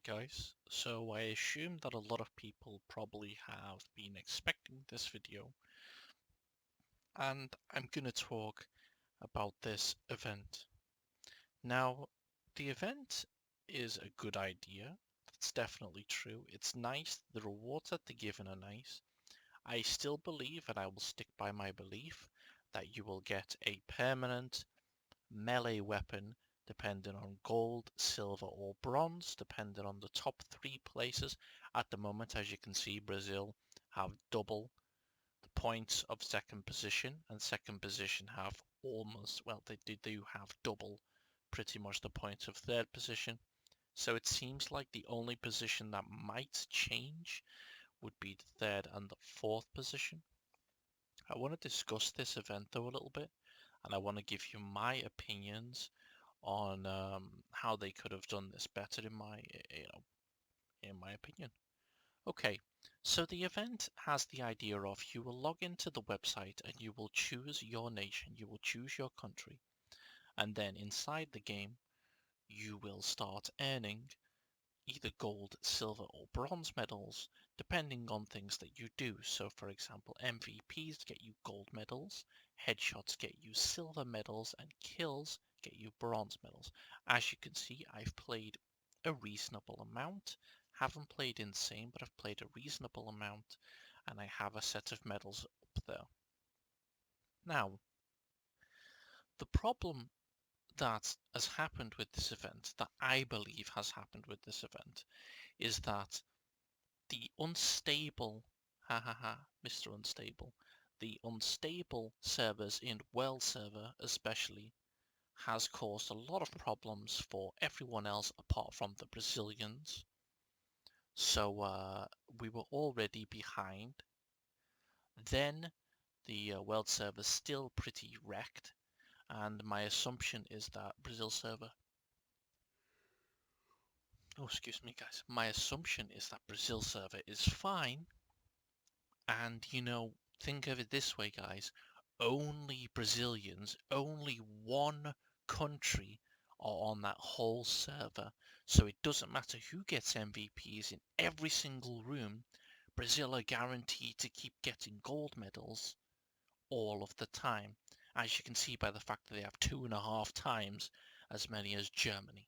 guys, so I assume that a lot of people probably have been expecting this video, and I'm gonna talk about this event. Now, the event is a good idea. That's definitely true. It's nice. The rewards that they're given are nice. I still believe, and I will stick by my belief, that you will get a permanent melee weapon depending on gold, silver or bronze, depending on the top three places. At the moment, as you can see, Brazil have double the points of second position, and second position have almost, well, they do have double pretty much the points of third position. So it seems like the only position that might change would be the third and the fourth position. I want to discuss this event though a little bit, and I want to give you my opinions on how they could have done this better in my opinion. Okay, so the event has the idea of you will log into the website and you will choose your nation, you will choose your country, and then inside the game you will start earning either gold, silver or bronze medals depending on things that you do. So for example, MVPs get you gold medals, headshots get you silver medals, and kills get you bronze medals. As you can see, I've played a reasonable amount. Haven't played insane, but I've played a reasonable amount, and I have a set of medals up there. Now, the problem that has happened with this event, that I believe has happened with this event, is that the unstable, ha ha ha, Mr. Unstable, the unstable servers in World Server especially has caused a lot of problems for everyone else apart from the Brazilians. So we were already behind. Then the World Server still pretty wrecked, and my assumption is that Brazil server. Oh, excuse me, guys. My assumption is that Brazil server is fine. And, think of it this way, guys. Only Brazilians, only one country are on that whole server. So it doesn't matter who gets MVPs in every single room. Brazil are guaranteed to keep getting gold medals all of the time. As you can see by the fact that they have 2.5 times as many as Germany.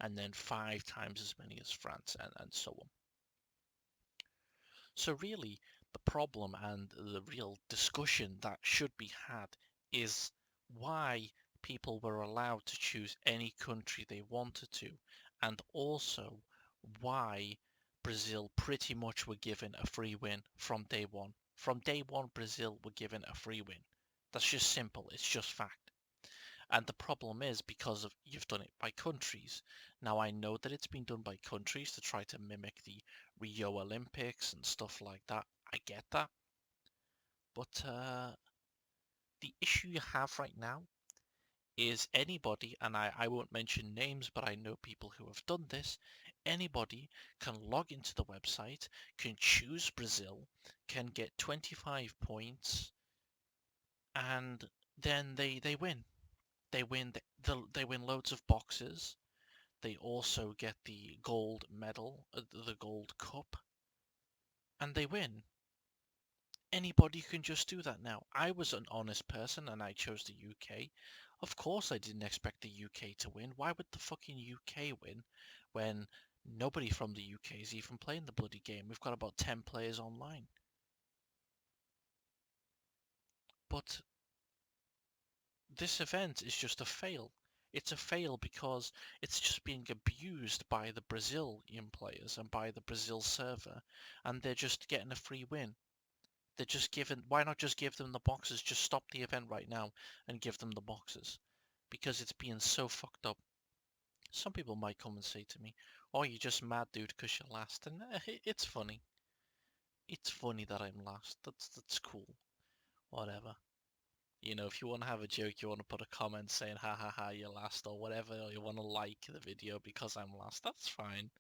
And then 5 times as many as France, and so on. So really, the problem and the real discussion that should be had is why people were allowed to choose any country they wanted to, and also why Brazil pretty much were given a free win from day one. From day one, Brazil were given a free win. That's just simple. It's just fact. And the problem is because of you've done it by countries. Now I know that it's been done by countries to try to mimic the Rio Olympics and stuff like that. I get that. But the issue you have right now is anybody, and I won't mention names, but I know people who have done this. Anybody can log into the website, can choose Brazil, can get 25 points, and then they win. They win loads of boxes. They also get the gold medal, the gold cup, and they win. Anybody can just do that now. I was an honest person and I chose the UK. Of course I didn't expect the UK to win. Why would the fucking UK win when nobody from the UK is even playing the bloody game? We've got about 10 players online. But this event is just a fail. It's a fail because it's just being abused by the Brazilian players and by the Brazil server, and they're just getting a free win. They're just given. Why not just give them the boxes? Just stop the event right now and give them the boxes, because it's being so fucked up. Some people might come and say to me, "Oh, you're just mad, dude, because you're last," and it's funny. It's funny that I'm last. That's cool. Whatever. If you want to have a joke, you want to put a comment saying, ha ha ha, you're last, or whatever, or you want to like the video because I'm last, that's fine.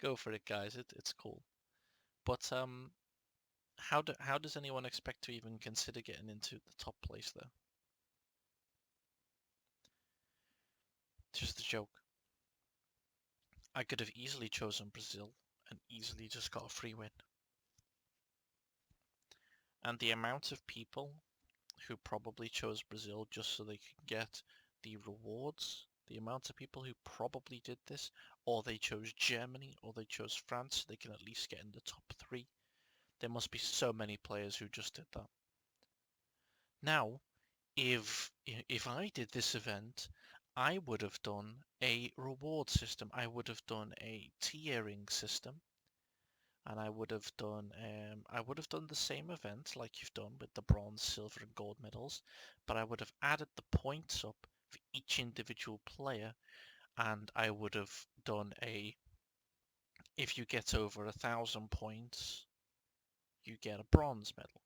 Go for it, guys. It's cool. But, how does anyone expect to even consider getting into the top place there? Just a joke. I could have easily chosen Brazil and easily just got a free win. And the amount of people who probably chose Brazil just so they could get the rewards, the amount of people who probably did this, or they chose Germany, or they chose France so they can at least get in the top 3. There must be so many players who just did that. Now, if I did this event, I would have done a reward system. I would have done a tiering system, and I would have done the same event like you've done with the bronze, silver, and gold medals, but I would have added the points up for each individual player, and I would have done if you get over 1,000 points, you get a bronze medal.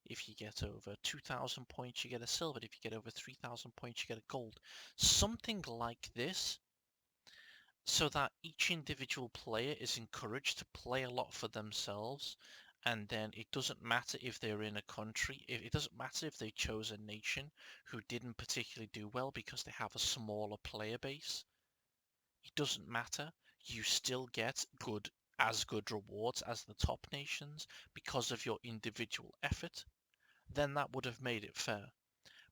If you get over 2,000 points, you get a silver. If you get over 3,000 points, you get a gold. Something like this, so that each individual player is encouraged to play a lot for themselves, and then it doesn't matter if they're in a country, it doesn't matter if they chose a nation who didn't particularly do well because they have a smaller player base. It doesn't matter. You still get as good rewards as the top nations because of your individual effort. Then that would have made it fair.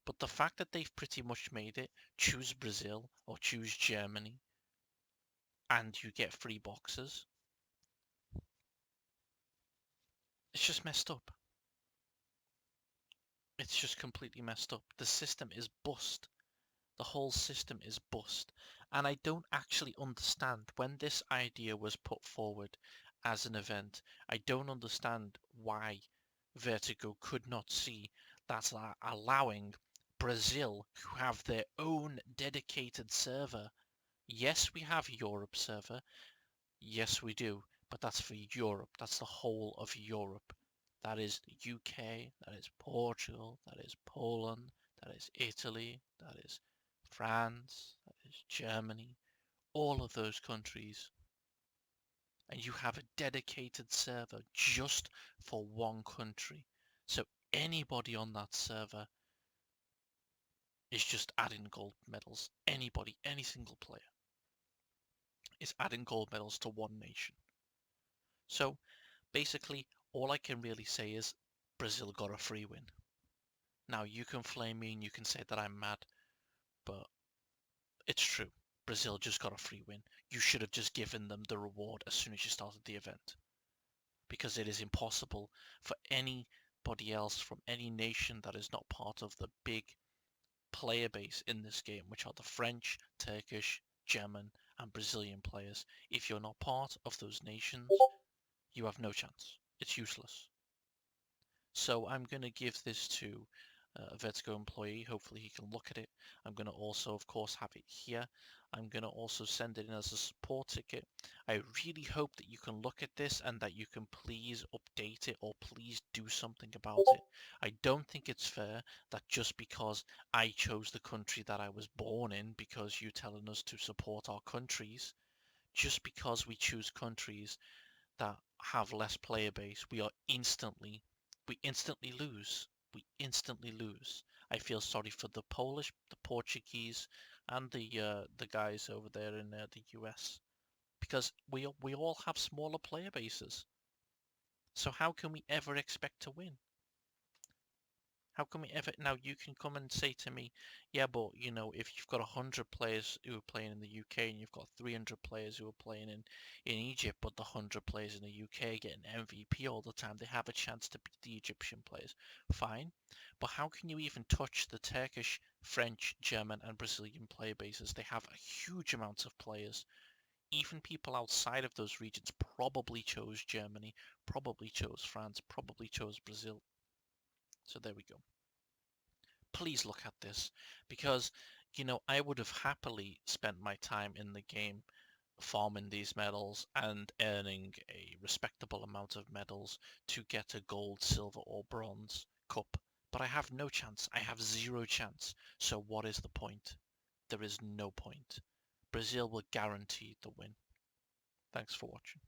But the fact that they've pretty much made it choose Brazil or choose Germany and you get free boxes, it's just messed up. It's just completely messed up. The system is bust. The whole system is bust. And I don't actually understand when this idea was put forward as an event. I don't understand why Vertigo could not see that allowing Brazil, who have their own dedicated server. Yes, we have Europe server. Yes, we do. But that's for Europe. That's the whole of Europe. That is the UK, that is Portugal, that is Poland, that is Italy, that is France, that is Germany, all of those countries. And you have a dedicated server just for one country. So anybody on that server is just adding gold medals. Anybody, any single player is adding gold medals to one nation. So basically, all I can really say is Brazil got a free win. Now, you can flame me and you can say that I'm mad, but it's true. Brazil just got a free win. You should have just given them the reward as soon as you started the event. Because it is impossible for anybody else from any nation that is not part of the big player base in this game, which are the French, Turkish, German, and Brazilian players. If you're not part of those nations, you have no chance. It's useless. So I'm going to give this to a Vertigo employee. Hopefully he can look at it. I'm going to also, of course, have it here. I'm going to also send it in as a support ticket. I really hope that you can look at this and that you can please update it or please do something about it. I don't think it's fair that just because I chose the country that I was born in, because you're telling us to support our countries, just because we choose countries that have less player base, we instantly lose. We instantly lose. I feel sorry for the Polish, the Portuguese, and the guys over there in the US because we all have smaller player bases. So how can we ever expect to win? How can we ever? Now you can come and say to me, yeah, but you know, if you've got 100 players who are playing in the UK and you've got 300 players who are playing in Egypt, but the 100 players in the UK get an MVP all the time, they have a chance to beat the Egyptian players. Fine, but how can you even touch the Turkish, French, German, and Brazilian player bases? They have a huge amount of players. Even people outside of those regions probably chose Germany, probably chose France, probably chose Brazil. So there we go. Please look at this because, you know, I would have happily spent my time in the game farming these medals and earning a respectable amount of medals to get a gold, silver, or bronze cup. But I have no chance. I have zero chance. So what is the point? There is no point. Brazil will guarantee the win. Thanks for watching.